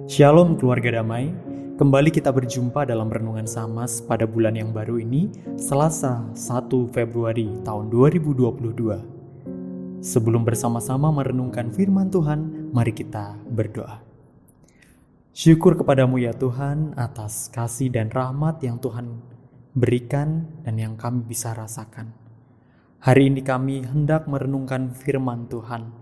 Shalom keluarga damai, kembali kita berjumpa dalam Renungan Samas pada bulan yang baru ini, Selasa 1 Februari tahun 2022. Sebelum bersama-sama merenungkan firman Tuhan, mari kita berdoa. Syukur kepadamu ya Tuhan atas kasih dan rahmat yang Tuhan berikan dan yang kami bisa rasakan. Hari ini kami hendak merenungkan firman Tuhan.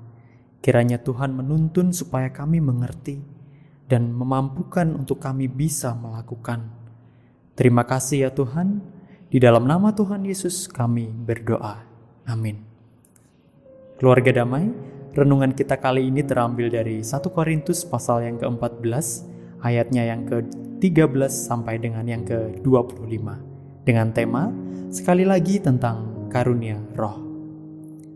Kiranya Tuhan menuntun supaya kami mengerti dan memampukan untuk kami bisa melakukan. Terima kasih ya Tuhan, di dalam nama Tuhan Yesus kami berdoa. Amin. Keluarga damai, renungan kita kali ini terambil dari 1 Korintus pasal yang ke-14, ayatnya yang ke-13 sampai dengan yang ke-25, dengan tema, sekali lagi tentang karunia roh.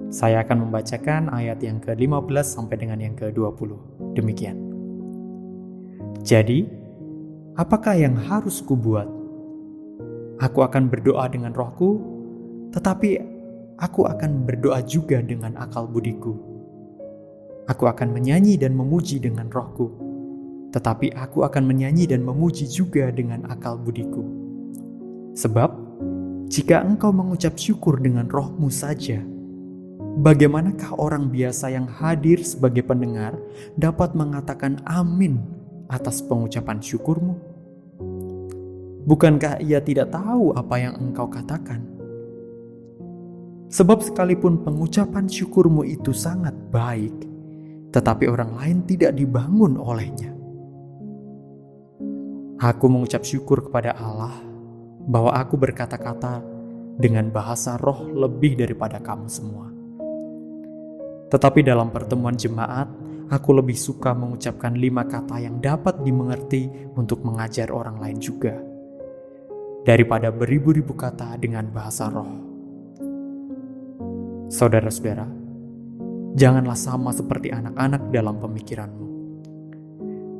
Saya akan membacakan ayat yang ke-15 sampai dengan yang ke-20, demikian. Jadi, apakah yang harus kubuat? Aku akan berdoa dengan rohku, tetapi aku akan berdoa juga dengan akal budiku. Aku akan menyanyi dan memuji dengan rohku, tetapi aku akan menyanyi dan memuji juga dengan akal budiku. Sebab, jika engkau mengucap syukur dengan rohmu saja, bagaimanakah orang biasa yang hadir sebagai pendengar dapat mengatakan amin atas pengucapan syukurmu? Bukankah ia tidak tahu apa yang engkau katakan? Sebab sekalipun pengucapan syukurmu itu sangat baik, tetapi orang lain tidak dibangun olehnya. Aku mengucap syukur kepada Allah bahwa aku berkata-kata dengan bahasa roh lebih daripada kamu semua. Tetapi dalam pertemuan jemaat, aku lebih suka mengucapkan 5 kata yang dapat dimengerti untuk mengajar orang lain juga, daripada beribu-ribu kata dengan bahasa roh. Saudara-saudara, janganlah sama seperti anak-anak dalam pemikiranmu.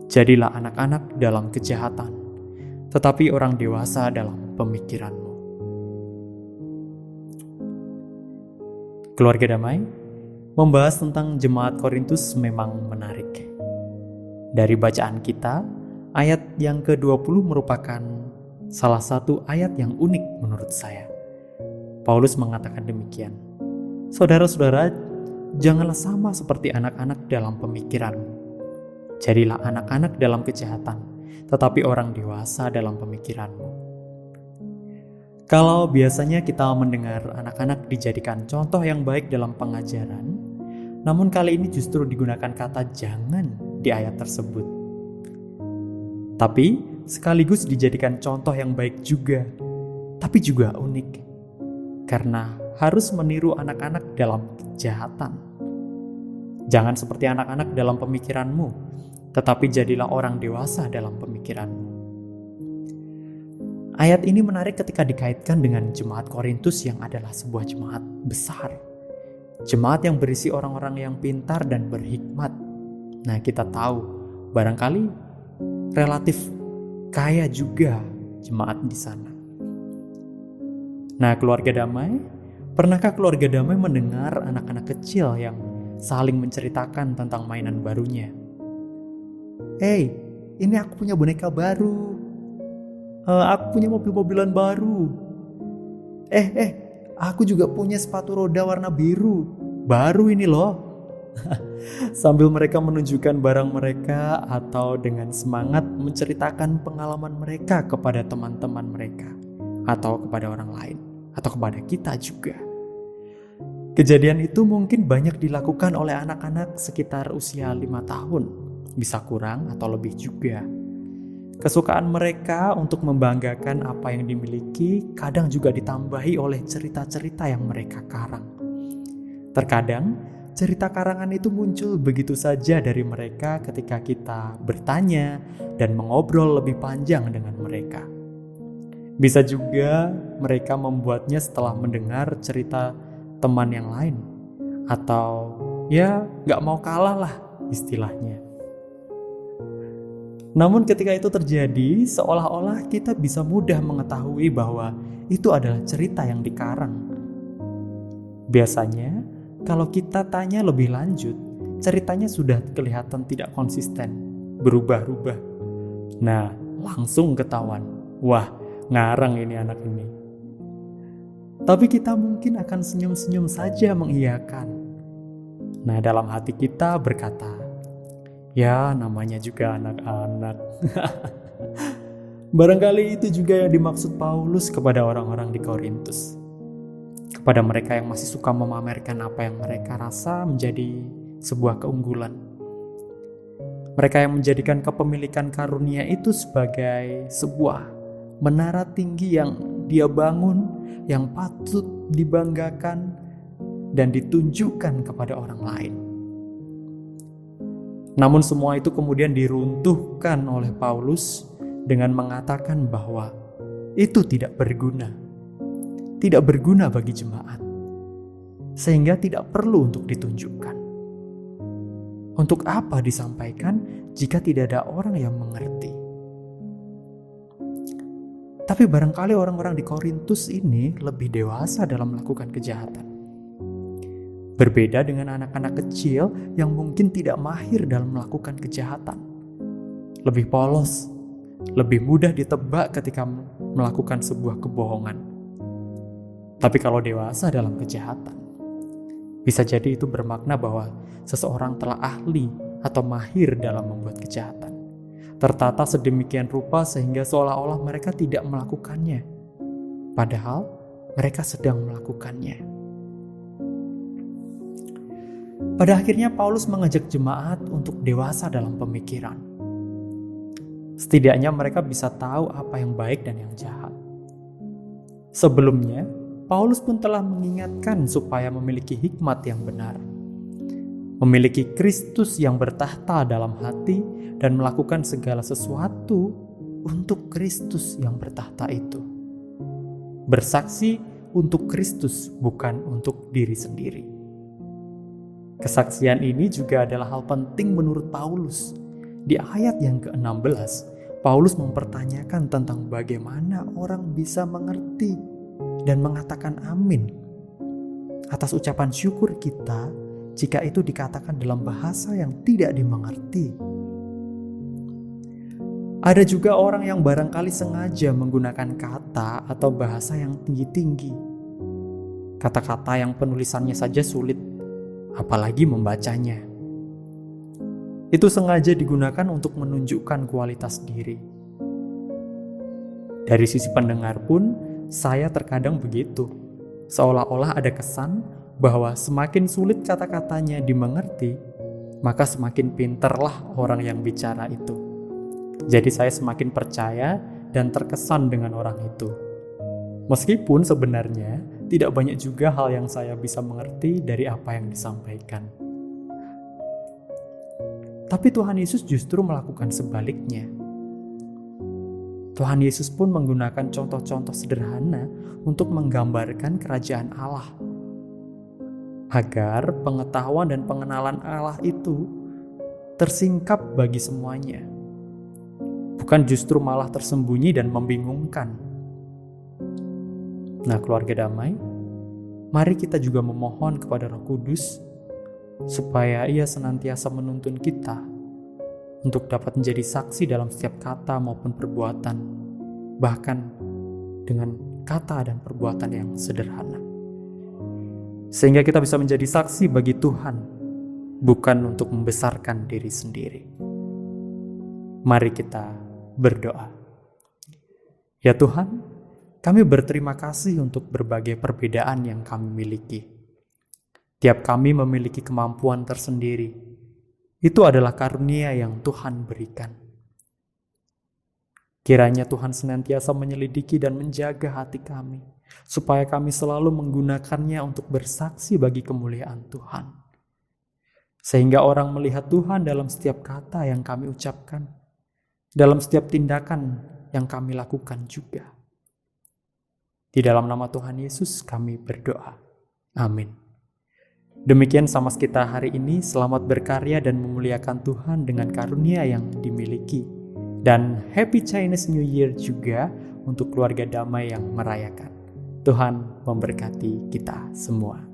Jadilah anak-anak dalam kejahatan, tetapi orang dewasa dalam pemikiranmu. Keluarga damai, membahas tentang jemaat Korintus memang menarik. Dari bacaan kita, ayat yang ke-20 merupakan salah satu ayat yang unik menurut saya. Paulus mengatakan demikian, saudara-saudara, janganlah sama seperti anak-anak dalam pemikiranmu. Jadilah anak-anak dalam kejahatan, tetapi orang dewasa dalam pemikiranmu. Kalau biasanya kita mendengar anak-anak dijadikan contoh yang baik dalam pengajaran, namun kali ini justru digunakan kata jangan di ayat tersebut. Tapi sekaligus dijadikan contoh yang baik juga, tapi juga unik, karena harus meniru anak-anak dalam kejahatan. Jangan seperti anak-anak dalam pemikiranmu, tetapi jadilah orang dewasa dalam pemikiranmu. Ayat ini menarik ketika dikaitkan dengan jemaat Korintus yang adalah sebuah jemaat besar. Jemaat yang berisi orang-orang yang pintar dan berhikmat. Nah, kita tahu barangkali relatif kaya juga jemaat di sana. Nah, keluarga damai, pernahkah keluarga damai mendengar anak-anak kecil yang saling menceritakan tentang mainan barunya? Hey, ini aku punya boneka baru. Aku punya mobil-mobilan baru. Aku juga punya sepatu roda warna biru. Baru ini loh. Sambil mereka menunjukkan barang mereka atau dengan semangat menceritakan pengalaman mereka kepada teman-teman mereka atau kepada orang lain atau kepada kita juga. Kejadian itu mungkin banyak dilakukan oleh anak-anak sekitar usia 5 tahun, bisa kurang atau lebih juga. Kesukaan mereka untuk membanggakan apa yang dimiliki kadang juga ditambahi oleh cerita-cerita yang mereka karang. Terkadang, cerita karangan itu muncul begitu saja dari mereka ketika kita bertanya dan mengobrol lebih panjang dengan mereka. Bisa juga mereka membuatnya setelah mendengar cerita teman yang lain, atau ya gak mau kalah lah istilahnya. Namun ketika itu terjadi, seolah-olah kita bisa mudah mengetahui bahwa itu adalah cerita yang dikarang. Biasanya, kalau kita tanya lebih lanjut, ceritanya sudah kelihatan tidak konsisten berubah-ubah. Nah, langsung ketahuan. Wah, ngarang ini anak ini. Tapi kita mungkin akan senyum-senyum saja mengiyakan. Nah, dalam hati kita berkata, ya namanya juga anak-anak. Barangkali itu juga yang dimaksud Paulus kepada orang-orang di Korintus. Kepada mereka yang masih suka memamerkan apa yang mereka rasa menjadi sebuah keunggulan. Mereka yang menjadikan kepemilikan karunia itu sebagai sebuah menara tinggi yang dia bangun, yang patut dibanggakan dan ditunjukkan kepada orang lain. Namun semua itu kemudian diruntuhkan oleh Paulus dengan mengatakan bahwa itu tidak berguna bagi jemaat, sehingga tidak perlu untuk ditunjukkan. Untuk apa disampaikan jika tidak ada orang yang mengerti? Tapi barangkali orang-orang di Korintus ini lebih dewasa dalam melakukan kejahatan. Berbeda dengan anak-anak kecil yang mungkin tidak mahir dalam melakukan kejahatan. Lebih polos, lebih mudah ditebak ketika melakukan sebuah kebohongan. Tapi kalau dewasa dalam kejahatan, bisa jadi itu bermakna bahwa seseorang telah ahli atau mahir dalam membuat kejahatan. Tertata sedemikian rupa sehingga seolah-olah mereka tidak melakukannya, padahal mereka sedang melakukannya. Pada akhirnya Paulus mengajak jemaat untuk dewasa dalam pemikiran. Setidaknya mereka bisa tahu apa yang baik dan yang jahat. Sebelumnya, Paulus pun telah mengingatkan supaya memiliki hikmat yang benar, memiliki Kristus yang bertahta dalam hati, dan melakukan segala sesuatu untuk Kristus yang bertahta itu. Bersaksi untuk Kristus, bukan untuk diri sendiri. Kesaksian ini juga adalah hal penting menurut Paulus. Di ayat yang ke-16, Paulus mempertanyakan tentang bagaimana orang bisa mengerti dan mengatakan amin atas ucapan syukur kita jika itu dikatakan dalam bahasa yang tidak dimengerti. Ada juga orang yang barangkali sengaja menggunakan kata atau bahasa yang tinggi-tinggi. Kata-kata yang penulisannya saja sulit, apalagi membacanya. Itu sengaja digunakan untuk menunjukkan kualitas diri. Dari sisi pendengar pun, saya terkadang begitu. Seolah-olah ada kesan bahwa semakin sulit kata-katanya dimengerti, maka semakin pinterlah orang yang bicara itu. Jadi saya semakin percaya dan terkesan dengan orang itu. Meskipun sebenarnya tidak banyak juga hal yang saya bisa mengerti dari apa yang disampaikan. Tapi Tuhan Yesus justru melakukan sebaliknya. Tuhan Yesus pun menggunakan contoh-contoh sederhana untuk menggambarkan kerajaan Allah, agar pengetahuan dan pengenalan Allah itu tersingkap bagi semuanya, bukan justru malah tersembunyi dan membingungkan. Nah, keluarga damai, mari kita juga memohon kepada Roh Kudus supaya Ia senantiasa menuntun kita untuk dapat menjadi saksi dalam setiap kata maupun perbuatan, bahkan dengan kata dan perbuatan yang sederhana. Sehingga kita bisa menjadi saksi bagi Tuhan, bukan untuk membesarkan diri sendiri. Mari kita berdoa. Ya Tuhan, kami berterima kasih untuk berbagai perbedaan yang kami miliki. Tiap kami memiliki kemampuan tersendiri. Itu adalah karunia yang Tuhan berikan. Kiranya Tuhan senantiasa menyelidiki dan menjaga hati kami, supaya kami selalu menggunakannya untuk bersaksi bagi kemuliaan Tuhan. Sehingga orang melihat Tuhan dalam setiap kata yang kami ucapkan, dalam setiap tindakan yang kami lakukan juga. Di dalam nama Tuhan Yesus kami berdoa. Amin. Demikian Samas kita hari ini, selamat berkarya dan memuliakan Tuhan dengan karunia yang dimiliki. Dan Happy Chinese New Year juga untuk keluarga damai yang merayakan. Tuhan memberkati kita semua.